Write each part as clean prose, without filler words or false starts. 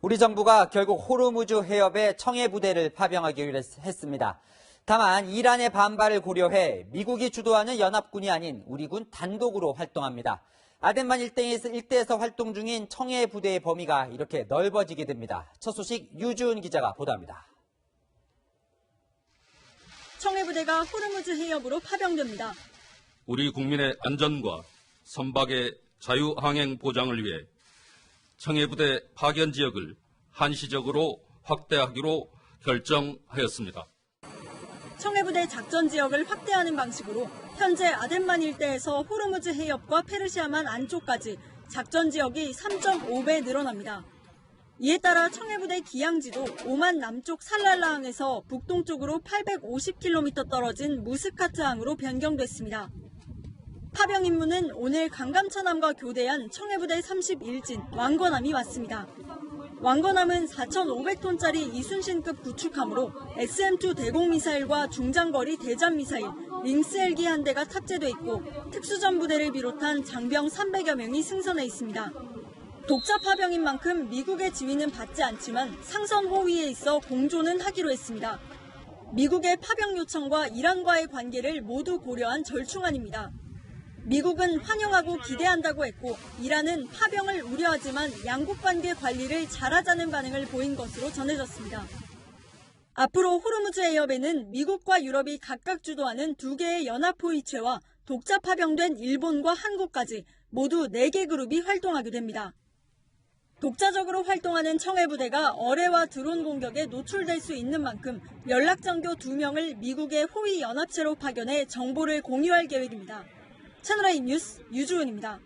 우리 정부가 결국 호르무즈 해협에 청해 부대를 파병하기로 했습니다. 다만 이란의 반발을 고려해 미국이 주도하는 연합군이 아닌 우리 군 단독으로 활동합니다. 아덴만 일대에서 활동 중인 청해 부대의 범위가 이렇게 넓어지게 됩니다. 첫 소식 유주은 기자가 보도합니다. 청해 부대가 호르무즈 해협으로 파병됩니다. 우리 국민의 안전과 선박의 자유항행 보장을 위해 청해부대 파견 지역을 한시적으로 확대하기로 결정하였습니다. 청해부대 작전 지역을 확대하는 방식으로 현재 아덴만 일대에서 호르무즈 해협과 페르시아만 안쪽까지 작전 지역이 3.5배 늘어납니다. 이에 따라 청해부대 기항지도 오만 남쪽 살랄라항에서 북동쪽으로 850km 떨어진 무스카트항으로 변경됐습니다. 파병 임무는 오늘 강감천함과 교대한 청해부대 31진 왕건함이 왔습니다. 왕건함은 4,500톤짜리 이순신급 구축함으로 SM-2 대공미사일과 중장거리 대잠미사일, 링스 헬기 한 대가 탑재돼 있고 특수전 부대를 비롯한 장병 300여 명이 승선해 있습니다. 독자 파병인 만큼 미국의 지휘는 받지 않지만 상선 호위에 있어 공조는 하기로 했습니다. 미국의 파병 요청과 이란과의 관계를 모두 고려한 절충안입니다. 미국은 환영하고 기대한다고 했고 이란은 파병을 우려하지만 양국 관계 관리를 잘하자는 반응을 보인 것으로 전해졌습니다. 앞으로 호르무즈 해협에는 미국과 유럽이 각각 주도하는 2개의 연합호위체와 독자 파병된 일본과 한국까지 모두 4개 그룹이 활동하게 됩니다. 독자적으로 활동하는 청해부대가 어뢰와 드론 공격에 노출될 수 있는 만큼 연락장교 2명을 미국의 호위 연합체로 파견해 정보를 공유할 계획입니다. 채널A 뉴스 유주은입니다.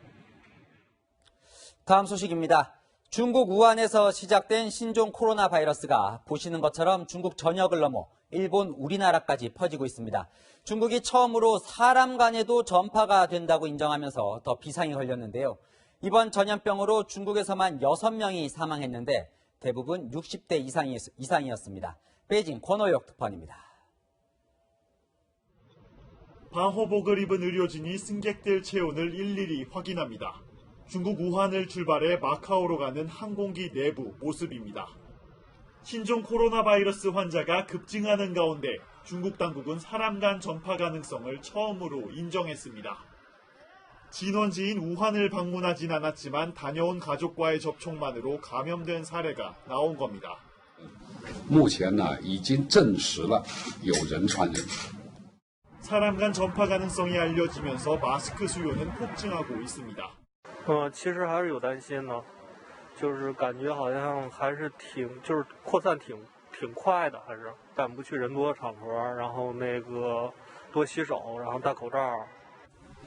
다음 소식입니다. 중국 우한에서 시작된 신종 코로나 바이러스가 보시는 것처럼 중국 전역을 넘어 일본, 우리나라까지 퍼지고 있습니다. 중국이 처음으로 사람 간에도 전파가 된다고 인정하면서 더 비상이 걸렸는데요. 이번 전염병으로 중국에서만 6명이 사망했는데 대부분 60대 이상이었습니다. 베이징 권호역 특파원입니다. 방호복을 입은 의료진이 승객들 체온을 일일이 확인합니다. 중국 우한을 출발해 마카오로 가는 항공기 내부 모습입니다. 신종 코로나 바이러스 환자가 급증하는 가운데 중국 당국은 사람 간 전파 가능성을 처음으로 인정했습니다. 진원지인 우한을 방문하진 않았지만 다녀온 가족과의 접촉만으로 감염된 사례가 나온 겁니다. 目前呢已经证实了有人传人。 사람 간 전파 가능성이 알려지면서 마스크 수요는 폭증하고 있습니다. 其实还是有担心的，就是感觉好像还是就是扩散挺快的，还是但不去人多的场合，然后多洗手，然后戴口罩。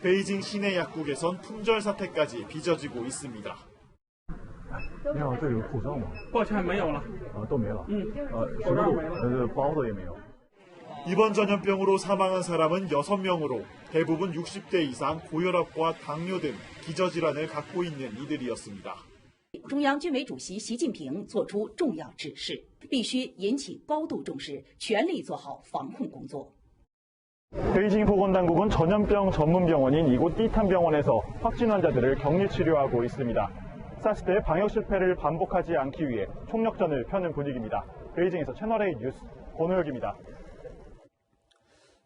베이징 시내 약국에선 품절 사태까지 빚어지고 있습니다. 你好，这有口罩吗？抱歉，没有了。都没了。口罩没了。包的也没有。 이번 전염병으로 사망한 사람은 6명으로 대부분 60대 이상 고혈압과 당뇨 등 기저질환을 갖고 있는 이들이었습니다. 中央军委主席习近平作出重要指示，必须引起高度重视，全力做好防控工作。 베이징 보건당국은 전염병 전문 병원인 이곳 띠탄 병원에서 확진 환자들을 격리 치료하고 있습니다. 사스 때 방역 실패를 반복하지 않기 위해 총력전을 펴는 분위기입니다. 베이징에서 채널A 뉴스 권호혁입니다.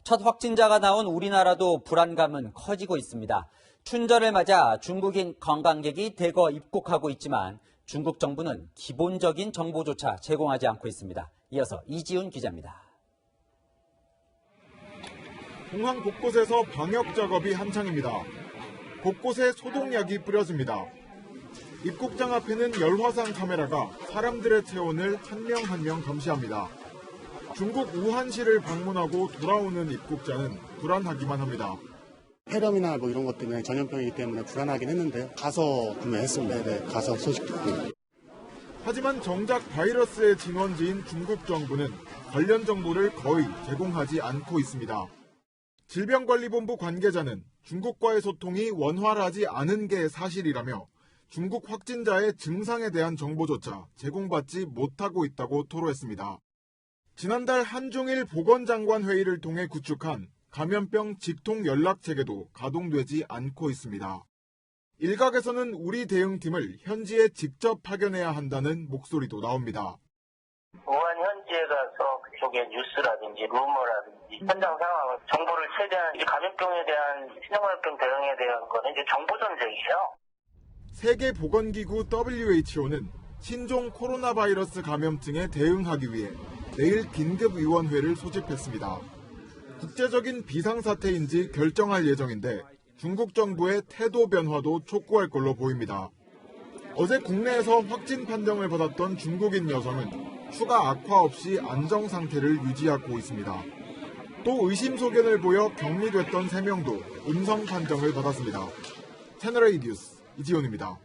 첫 확진자가 나온 우리나라도 불안감은 커지고 있습니다. 춘절을 맞아 중국인 관광객이 대거 입국하고 있지만 중국 정부는 기본적인 정보조차 제공하지 않고 있습니다. 이어서 이지훈 기자입니다. 공항 곳곳에서 방역 작업이 한창입니다. 곳곳에 소독약이 뿌려집니다. 입국장 앞에는 열화상 카메라가 사람들의 체온을 한 명 한 명 감시합니다. 중국 우한시를 방문하고 돌아오는 입국자는 불안하기만 합니다. 폐렴이나 이런 것 때문에 전염병이기 때문에 불안하긴 했는데요. 가서 구매했습니다. 네, 가서 소식 듣고. 하지만 정작 바이러스의 진원지인 중국 정부는 관련 정보를 거의 제공하지 않고 있습니다. 질병관리본부 관계자는 중국과의 소통이 원활하지 않은 게 사실이라며 중국 확진자의 증상에 대한 정보조차 제공받지 못하고 있다고 토로했습니다. 지난달 한중일 보건장관 회의를 통해 구축한 감염병 직통 연락체계도 가동되지 않고 있습니다. 일각에서는 우리 대응팀을 현지에 직접 파견해야 한다는 목소리도 나옵니다. 우한 현지에 가서 그쪽의 뉴스라든지 루머라든지 현장 상황을 정보를 최대한 이 감염병에 대한 신종감염병 대응에 대한 거는 이제 정보 전쟁이에요. 세계보건기구 WHO는 신종 코로나 바이러스 감염증에 대응하기 위해 내일 긴급위원회를 소집했습니다. 국제적인 비상사태인지 결정할 예정인데 중국 정부의 태도 변화도 촉구할 걸로 보입니다. 어제 국내에서 확진 판정을 받았던 중국인 여성은 추가 악화 없이 안정 상태를 유지하고 있습니다. 또 의심 소견을 보여 격리됐던 3명도 음성 판정을 받았습니다. 채널A 뉴스 이지훈입니다.